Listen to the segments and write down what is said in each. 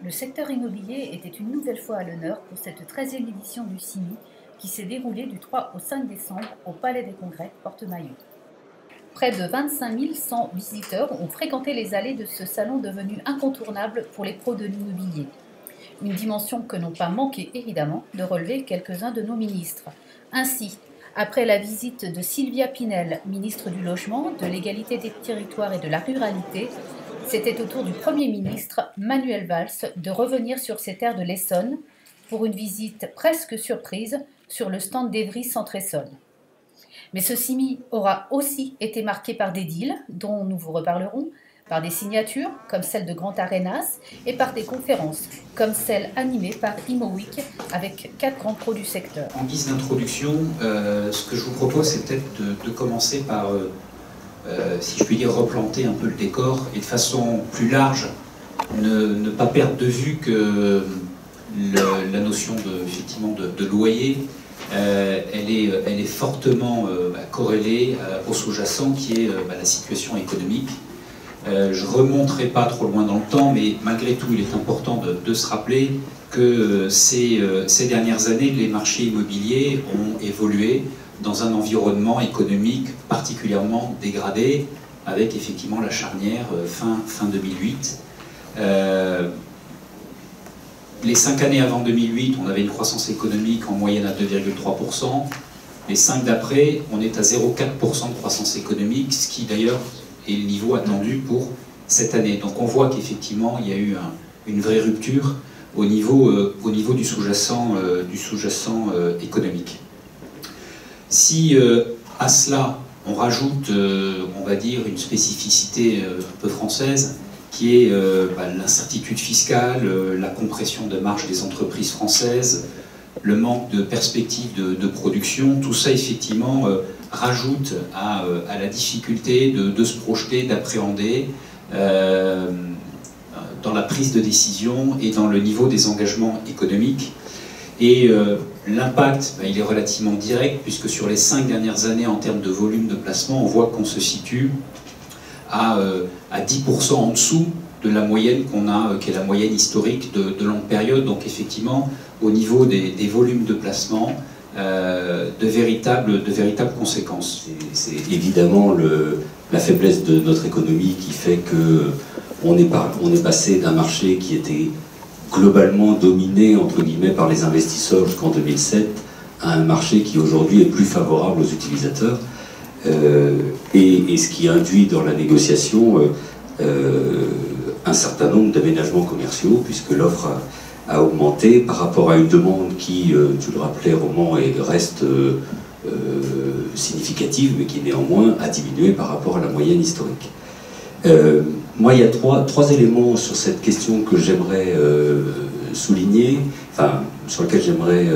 Le secteur immobilier était une nouvelle fois à l'honneur pour cette 13e édition du CIMI qui s'est déroulée du 3 au 5 décembre au Palais des Congrès, Porte-Maillot. Près de 25 100 visiteurs ont fréquenté les allées de ce salon devenu incontournable pour les pros de l'immobilier. Une dimension que n'ont pas manqué évidemment de relever quelques-uns de nos ministres. Ainsi, après la visite de Sylvia Pinel, ministre du Logement, de l'Égalité des Territoires et de la Ruralité, c'était au tour du Premier ministre, Manuel Valls, de revenir sur ces terres de l'Essonne pour une visite presque surprise sur le stand d'Evry Centre-Essonne. Mais ce CIMI aura aussi été marqué par des deals, dont nous vous reparlerons, par des signatures, comme celle de Grand Arenas, et par des conférences, comme celle animée par ImoWeek, avec 4 grands pros du secteur. En guise d'introduction, ce que je vous propose, c'est peut-être de commencer par, si je puis dire, replanter un peu le décor, et de façon plus large, ne pas perdre de vue que la notion de loyer, elle est fortement corrélée au sous-jacent qui est la situation économique. Je ne remonterai pas trop loin dans le temps, mais malgré tout, il est important de se rappeler que ces dernières années, les marchés immobiliers ont évolué dans un environnement économique particulièrement dégradé, avec effectivement la charnière fin 2008. Les 5 années avant 2008, on avait une croissance économique en moyenne à 2,3%. Les 5 d'après, on est à 0,4% de croissance économique, ce qui d'ailleurs est le niveau attendu pour cette année. Donc on voit qu'effectivement, il y a eu une vraie rupture au niveau du sous-jacent économique. Si à cela, on rajoute, on va dire, une spécificité un peu française, qui est l'incertitude fiscale, la compression de marge des entreprises françaises, le manque de perspectives de production, tout ça effectivement rajoute à la difficulté de se projeter, d'appréhender dans la prise de décision et dans le niveau des engagements économiques. Et l'impact, il est relativement direct, puisque sur les 5 dernières années, en termes de volume de placement, on voit qu'on se situe à 10% en dessous de la moyenne qu'on a, qui est la moyenne historique de longue période. Donc effectivement, au niveau des volumes de placement, de véritables conséquences. C'est évidemment la faiblesse de notre économie qui fait qu'on est passé d'un marché qui était globalement dominé entre guillemets par les investisseurs jusqu'en 2007 à un marché qui aujourd'hui est plus favorable aux utilisateurs. Et ce qui induit dans la négociation un certain nombre d'aménagements commerciaux, puisque l'offre a augmenté par rapport à une demande qui, tu le rappelais, Roman, reste significative, mais qui néanmoins a diminué par rapport à la moyenne historique. Moi, il y a trois éléments sur cette question que j'aimerais souligner, enfin, sur lesquels j'aimerais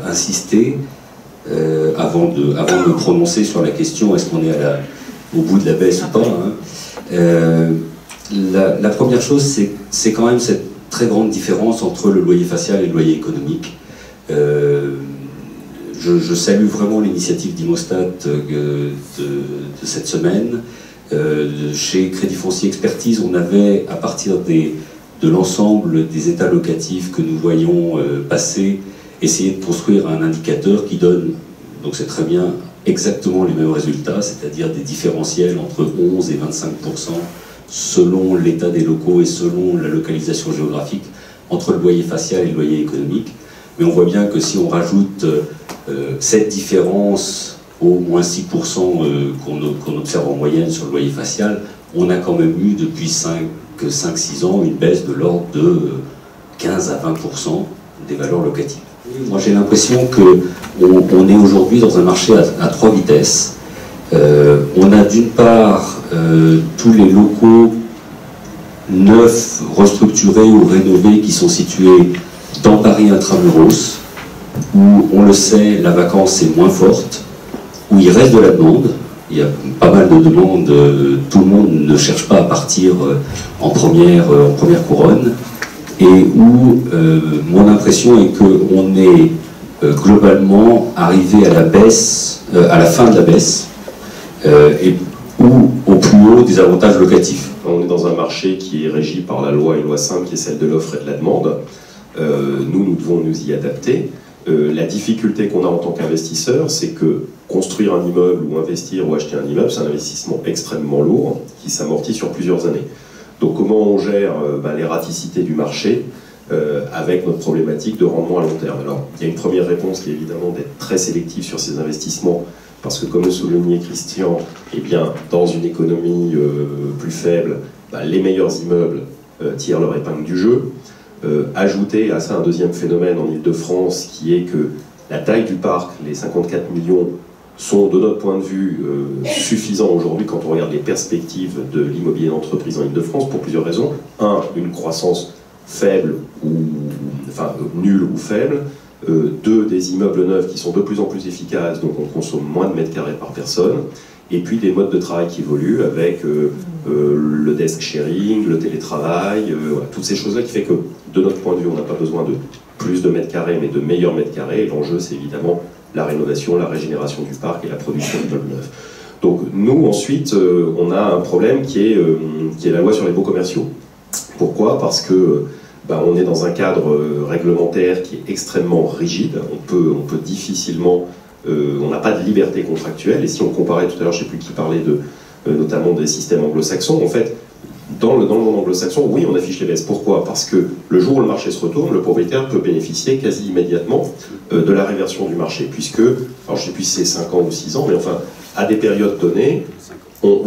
insister. Avant de me prononcer sur la question est-ce qu'on est au bout de la baisse ou pas, hein. La première chose, c'est quand même cette très grande différence entre le loyer facial et le loyer économique. Je salue vraiment l'initiative d'Imostat de cette semaine. Chez Crédit Foncier Expertise, on avait, à partir de l'ensemble des états locatifs que nous voyons passer, essayer de construire un indicateur qui donne, donc c'est très bien, exactement les mêmes résultats, c'est-à-dire des différentiels entre 11 et 25% selon l'état des locaux et selon la localisation géographique entre le loyer facial et le loyer économique. Mais on voit bien que si on rajoute cette différence aux moins 6% qu'on observe en moyenne sur le loyer facial, on a quand même eu depuis 5-6 ans une baisse de l'ordre de 15 à 20% des valeurs locatives. Moi j'ai l'impression qu'on est aujourd'hui dans un marché à 3 vitesses. On a d'une part tous les locaux neufs, restructurés ou rénovés qui sont situés dans Paris intramuros, où on le sait, la vacance est moins forte, où il reste de la demande, il y a pas mal de demandes, tout le monde ne cherche pas à partir en première couronne, et où mon impression est qu'on est globalement arrivé à la baisse, à la fin de la baisse, ou au plus haut des avantages locatifs. On est dans un marché qui est régi par la loi, une loi simple qui est celle de l'offre et de la demande. Nous devons nous y adapter. La difficulté qu'on a en tant qu'investisseur, c'est que construire un immeuble ou investir ou acheter un immeuble, c'est un investissement extrêmement lourd qui s'amortit sur plusieurs années. Donc comment on gère l'erraticité du marché avec notre problématique de rendement à long terme? Alors, il y a une première réponse qui est évidemment d'être très sélectif sur ces investissements, parce que comme le soulignait Christian, eh bien, dans une économie plus faible, les meilleurs immeubles tirent leur épingle du jeu. Ajouter à ça un deuxième phénomène en Ile-de-France, qui est que la taille du parc, les 54 millions, sont de notre point de vue suffisants aujourd'hui quand on regarde les perspectives de l'immobilier d'entreprise en Ile-de-France, pour plusieurs raisons. Un, une croissance faible, nulle ou faible. Deux, des immeubles neufs qui sont de plus en plus efficaces, donc on consomme moins de mètres carrés par personne. Et puis des modes de travail qui évoluent avec le desk sharing, le télétravail, voilà, toutes ces choses-là qui fait que, de notre point de vue, on n'a pas besoin de plus de mètres carrés, mais de meilleurs mètres carrés. L'enjeu, c'est évidemment la rénovation, la régénération du parc et la production d'immeubles neufs. Donc nous, ensuite, on a un problème qui est la loi sur les baux commerciaux. Pourquoi? Parce que on est dans un cadre réglementaire qui est extrêmement rigide. On peut difficilement... on n'a pas de liberté contractuelle, et si on comparait tout à l'heure, je ne sais plus qui parlait notamment des systèmes anglo-saxons, en fait, dans le monde anglo-saxon, oui, on affiche les baisses. Pourquoi? Parce que le jour où le marché se retourne, le propriétaire peut bénéficier quasi immédiatement de la réversion du marché, puisque, alors je ne sais plus si c'est 5 ans ou 6 ans, mais enfin, à des périodes données,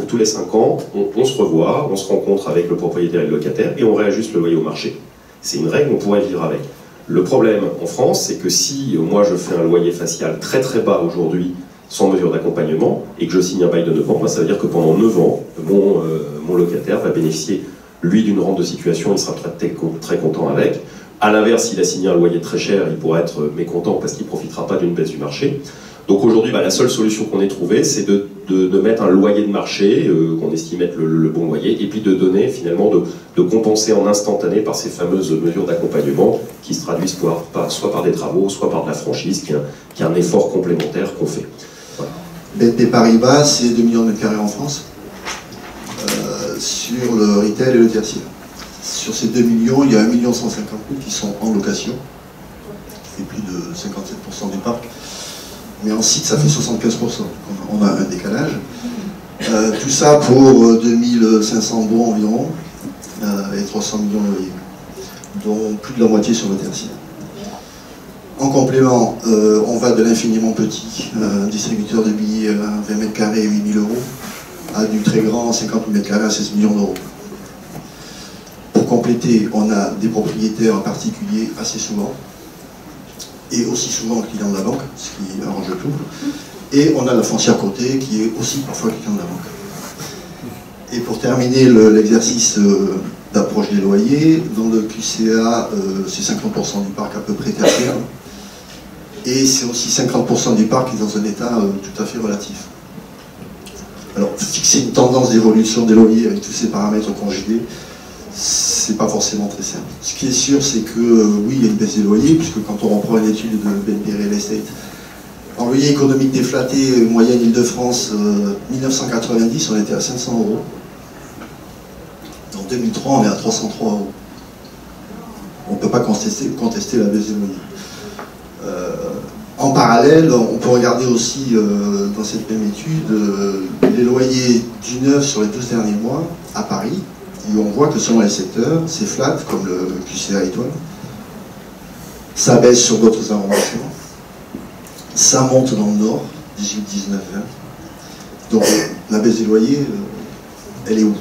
tous les 5 ans, on se revoit, on se rencontre avec le propriétaire et le locataire, et on réajuste le loyer au marché. C'est une règle, on pourrait vivre avec. Le problème en France, c'est que si moi je fais un loyer facial très très bas aujourd'hui, sans mesure d'accompagnement, et que je signe un bail de 9 ans, ça veut dire que pendant 9 ans, mon locataire va bénéficier, lui, d'une rente de situation, il sera très content avec. A l'inverse, s'il a signé un loyer très cher, il pourra être mécontent parce qu'il ne profitera pas d'une baisse du marché. Donc aujourd'hui, la seule solution qu'on ait trouvée, c'est de mettre un loyer de marché, qu'on estime être le bon loyer, et puis de donner, finalement, de compenser en instantané par ces fameuses mesures d'accompagnement qui se traduisent soit par des travaux, soit par de la franchise, qui est un effort complémentaire qu'on fait. Voilà. BNP Paribas, c'est 2 millions de mètres carrés en France, sur le retail et le tertiaire. Sur ces 2 millions, il y a 1 150 000 qui sont en location, et plus de 57% du parc. Mais en site, ça fait 75%. On a un décalage. Tout ça pour 2500 bons environ, et 300 millions de loyers, dont plus de la moitié sur le tertiaire. En complément, on va de l'infiniment petit, un distributeur de billets à 20 mètres carrés et 8 000 euros, à du très grand 50 000 mètres carrés à 16 millions d'euros. Pour compléter, on a des propriétaires particuliers assez souvent, et aussi souvent client de la banque, ce qui arrange tout. Et on a la foncière côté qui est aussi parfois client de la banque. Et pour terminer l'exercice d'approche des loyers, dans le QCA, c'est 50% du parc à peu près tertiaire. Et c'est aussi 50% du parc qui est dans un état tout à fait relatif. Alors, fixer une tendance d'évolution des loyers avec tous ces paramètres conjugués, c'est pas forcément très simple. Ce qui est sûr, c'est que oui, il y a une baisse des loyers, puisque quand on reprend une étude de BNP Real Estate, en loyer économique déflaté, moyenne Île-de-France, 1990, on était à 500 euros. En 2003, on est à 303 euros. On ne peut pas contester la baisse des loyers. En parallèle, on peut regarder aussi dans cette même étude les loyers du neuf sur les 12 derniers mois à Paris. Et on voit que selon les secteurs, c'est flat, comme le QCA étoile. Ça baisse sur d'autres arrondissements. Ça monte dans le nord, 18, 19, 20. Donc la baisse des loyers, elle est où?